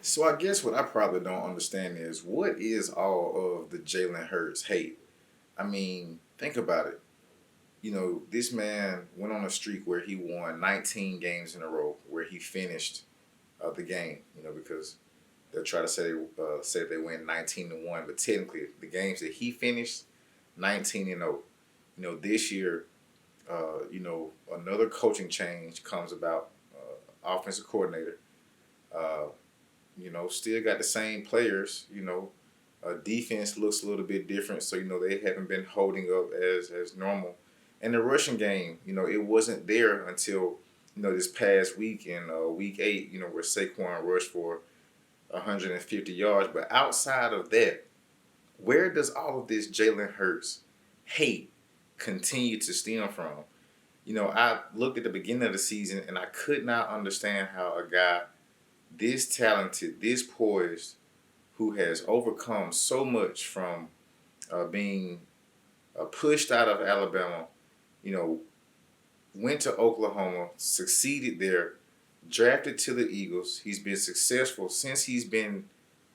So I guess what I probably don't understand is what is all of the Jalen Hurts hate? I mean, think about it. This man went on a streak where he won 19 games in a row, where he finished the game. Because they'll try to say they win 19-1, but technically the games that he finished 19-0. This year, another coaching change comes about. Offensive coordinator. Uh, still got the same players. Defense looks a little bit different, so they haven't been holding up as normal. And the rushing game, it wasn't there until this past week in week 8, where Saquon rushed for 150 yards. But outside of that, where does all of this Jalen Hurts hate continue to stem from? I looked at the beginning of the season and I could not understand how a guy this talented, this poised, who has overcome so much from being pushed out of Alabama, you know, went to Oklahoma, succeeded there, drafted to the Eagles. He's been successful since he's been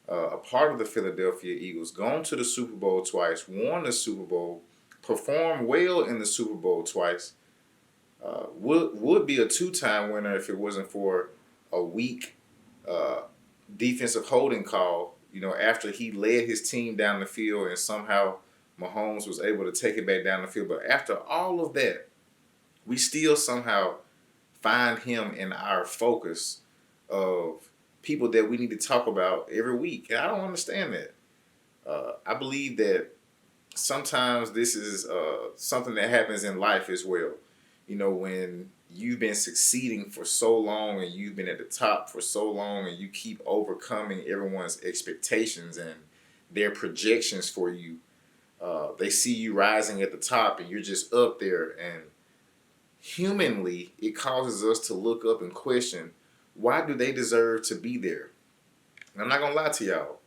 a part of the Philadelphia Eagles, gone to the Super Bowl twice, won the Super Bowl, performed well in the Super Bowl twice. Would be a two-time winner if it wasn't for a weak uh, defensive holding call. After he led his team down the field and somehow Mahomes was able to take it back down the field. But after all of that, we still somehow find him in our focus of people that we need to talk about every week. And I don't understand that. I believe that sometimes this is something that happens in life as well. When you've been succeeding for so long and you've been at the top for so long and you keep overcoming everyone's expectations and their projections for you, they see you rising at the top and you're just up there. And humanly, it causes us to look up and question, why do they deserve to be there? And I'm not going to lie to y'all.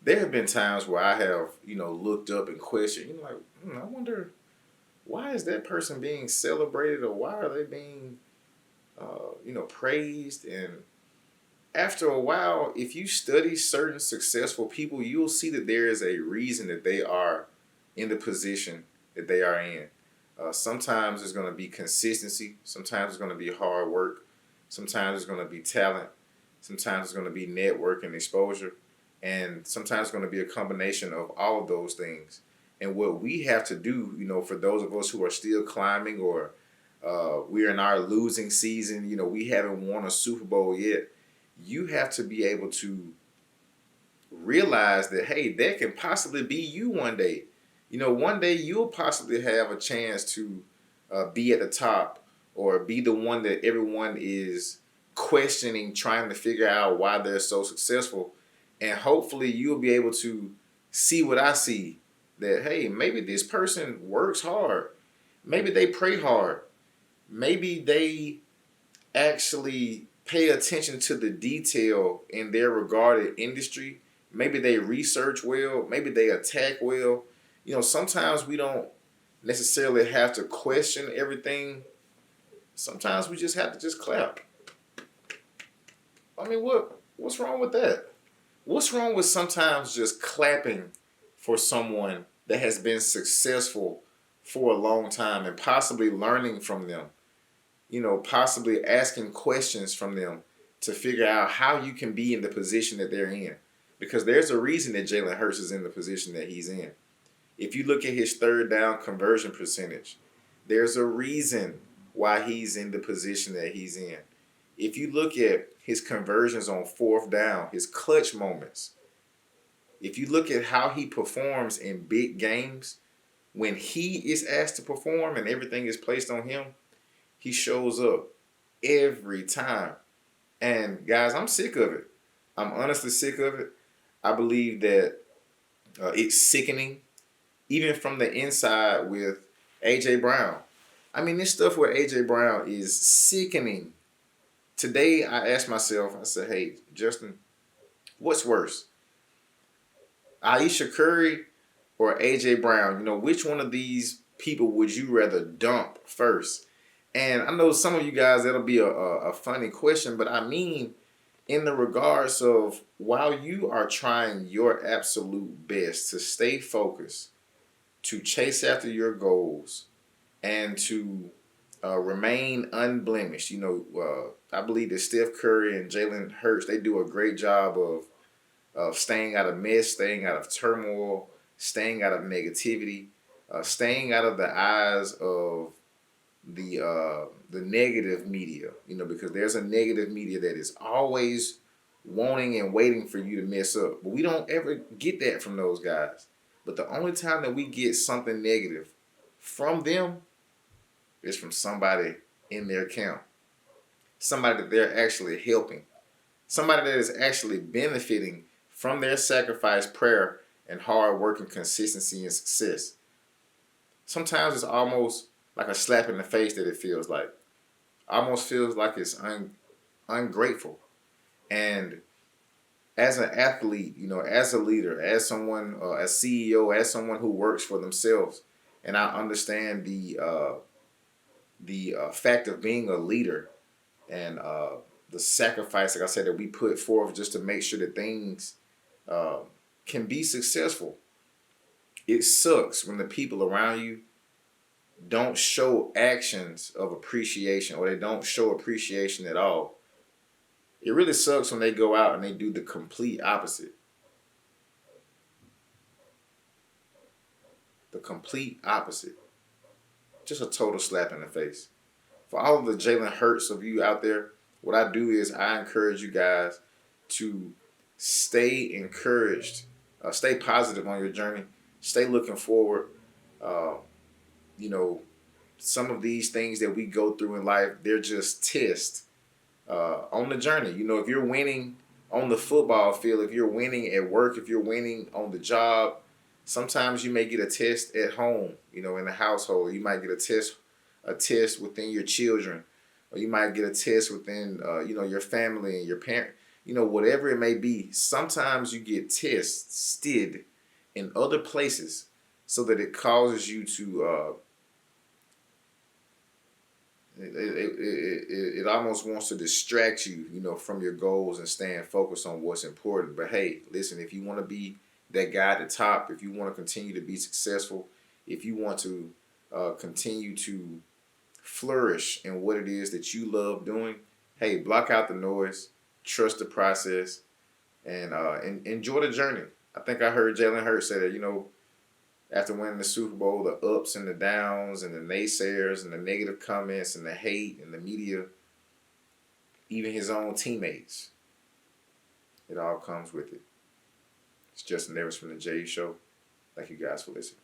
There have been times where I have, looked up and questioned, I wonder, why is that person being celebrated, or why are they being, praised? And after a while, if you study certain successful people, you'll see that there is a reason that they are in the position that they are in. Sometimes it's going to be consistency. Sometimes it's going to be hard work. Sometimes it's going to be talent. Sometimes it's going to be network and exposure. And sometimes it's going to be a combination of all of those things. And what we have to do, for those of us who are still climbing, or we're in our losing season, we haven't won a Super Bowl yet, you have to be able to realize that, hey, that can possibly be you one day. One day you'll possibly have a chance to be at the top, or be the one that everyone is questioning, trying to figure out why they're so successful. And hopefully you'll be able to see what I see, that, hey, maybe this person works hard. Maybe they pray hard. Maybe they actually pay attention to the detail in their regarded industry. Maybe they research well. Maybe they attack well. Sometimes we don't necessarily have to question everything. Sometimes we just have to just clap. I mean, what's wrong with that? What's wrong with sometimes just clapping for someone that has been successful for a long time, and possibly learning from them, possibly asking questions from them to figure out how you can be in the position that they're in? Because there's a reason that Jalen Hurts is in the position that he's in. If you look at his third down conversion percentage, there's a reason why he's in the position that he's in. If you look at his conversions on fourth down, his clutch moments, if you look at how he performs in big games, when he is asked to perform and everything is placed on him, he shows up every time. And guys, I'm sick of it. I'm honestly sick of it. I believe that it's sickening, even from the inside with A.J. Brown. I mean, this stuff with A.J. Brown is sickening. Today, I asked myself, I said, hey, Justin, what's worse? Aisha Curry or A.J. Brown? Which one of these people would you rather dump first? And I know some of you guys, that'll be a funny question, but I mean, in the regards of while you are trying your absolute best to stay focused, to chase after your goals, and to remain unblemished. I believe that Steph Curry and Jalen Hurts, they do a great job of staying out of mess, staying out of turmoil, staying out of negativity, staying out of the eyes of the negative media. Because there's a negative media that is always wanting and waiting for you to mess up. But we don't ever get that from those guys. But the only time that we get something negative from them is from somebody in their camp, somebody that they're actually helping, somebody that is actually benefiting from their sacrifice, prayer, and hard work and consistency and success. Sometimes it's almost like a slap in the face that it feels like. Almost feels like it's ungrateful. And as an athlete, as a leader, as someone, as CEO, as someone who works for themselves, and I understand the fact of being a leader and the sacrifice, like I said, that we put forth just to make sure that things uh, can be successful. It sucks when the people around you don't show actions of appreciation, or they don't show appreciation at all. It really sucks when they go out and they do the complete opposite. The complete opposite. Just a total slap in the face. For all of the Jalen Hurts of you out there, what I do is I encourage you guys to stay encouraged, stay positive on your journey, stay looking forward. Uh, you know, some of these things that we go through in life, they're just tests on the journey. If you're winning on the football field, if you're winning at work, if you're winning on the job, sometimes you may get a test at home, in the household. You might get a test within your children, or you might get a test within, your family and your parent. Whatever it may be. Sometimes you get tested in other places so that it causes you to it almost wants to distract you, from your goals and staying focused on what's important. But hey, listen, if you want to be that guy at the top, if you want to continue to be successful, if you want to continue to flourish in what it is that you love doing, hey, block out the noise, trust the process, and enjoy the journey. I think I heard Jalen Hurts say that, after winning the Super Bowl, the ups and the downs and the naysayers and the negative comments and the hate and the media, even his own teammates, it all comes with it. It's Justin Evans from the J Show. Thank you guys for listening.